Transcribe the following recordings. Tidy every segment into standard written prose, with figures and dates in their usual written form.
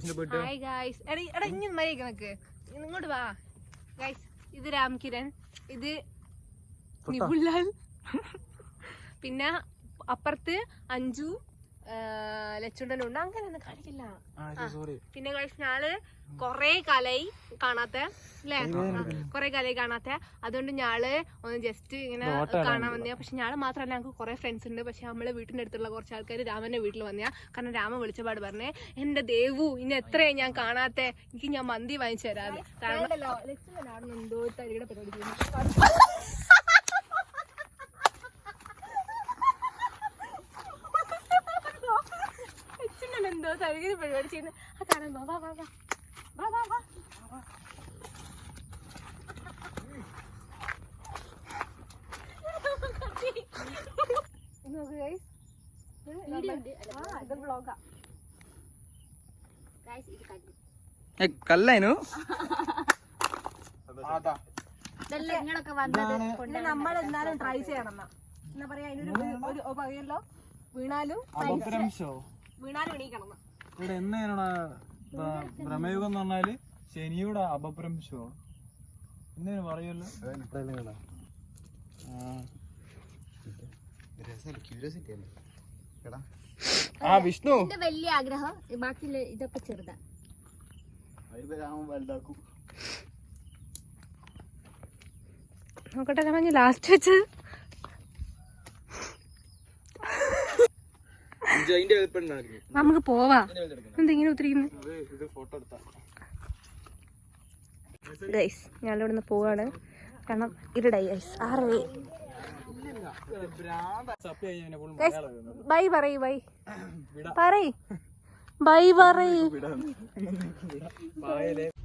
Hi guys. എടാ ഇനി മരിക്ക് ഇങ്ങോട്ട് വാ ഗൈസ്. ഇത് രാംകിരൺ, ഇത് നിബുലാൽ, പിന്നെ അപ്പുറത്ത് അഞ്ജു, ലച്ചുണ്ടനുണ്ട്. അങ്ങനെ ഒന്നും കാണിക്കില്ല. പിന്നെ ഗൈസ് ഞാള് കൊറേ കാലായി കാണാത്ത അല്ലേ, കൊറേ കാലായി കാണാത്ത. അതുകൊണ്ട് ഞാള് ഒന്ന് ജസ്റ്റ് ഇങ്ങനെ കാണാൻ വന്നയാ. പക്ഷെ ഞാള് മാത്രമല്ല, ഞങ്ങൾക്ക് കുറെ ഫ്രണ്ട്സ് ഉണ്ട്. പക്ഷെ നമ്മളെ വീട്ടിന്റെ അടുത്തുള്ള കുറച്ച് ആൾക്കാർ രാമന്റെ വീട്ടിൽ വന്നയാ. കാരണം രാമൻ വിളിച്ചപാട് പറഞ്ഞേ, എന്റെ ദേവു ഇനി എത്രയായി ഞാൻ കാണാത്ത, എനിക്ക് ഞാൻ മന്തി വാങ്ങിച്ചു തരാന്ന്. കാരണം എന്തോ തരികയുടെ പരിപാടി എന്തോ തരികയുടെ പരിപാടി ചെയ്യുന്നത്. ആ കാണാൻ വാ വാ വാ വാ വാ വാ. കല്ലായിരുന്നു നമ്മളെന്തായാലും ട്രൈ ചെയ്യണം. എന്നാ പറയാ, അതിനൊരു പറയല്ലോ, വീണാലും എണീക്കണം. ഇവിടെ എന്നാ ഭ്രമയുഗം എന്ന് പറഞ്ഞാല് ശനിയുടെ അപഭ്രംശോ എന്നേനും പറയല്ലോ. ആ വിഷ്ണു വലിയ ആഗ്രഹം, ബാക്കിയുള്ള ഇതൊക്കെ ചെറുതാ. നോക്കട്ടെ രാമൻ ലാസ്റ്റ് വെച്ച് നമുക്ക് പോവാ. എന്തെങ്കിലും ഒത്തിരിക്കുന്നു ഗൈസ്. ഞാനിവിടെ നിന്ന് പോവാണ്, കാരണം ഇരുടായി ഗൈസ്. 6 ബൈ പറയ്, ബൈ പറയ്, ബൈ പറയ്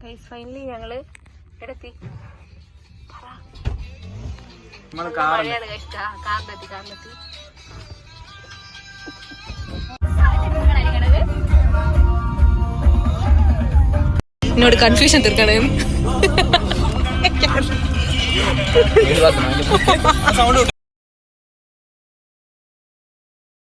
ഗൈസ്. ഫൈനലി ഞങ്ങള് എടത്തി മഴയാണ് ഗൈസ്. കാറിലെത്തി. എന്നോട് കൺഫ്യൂഷൻ തീർക്കണം.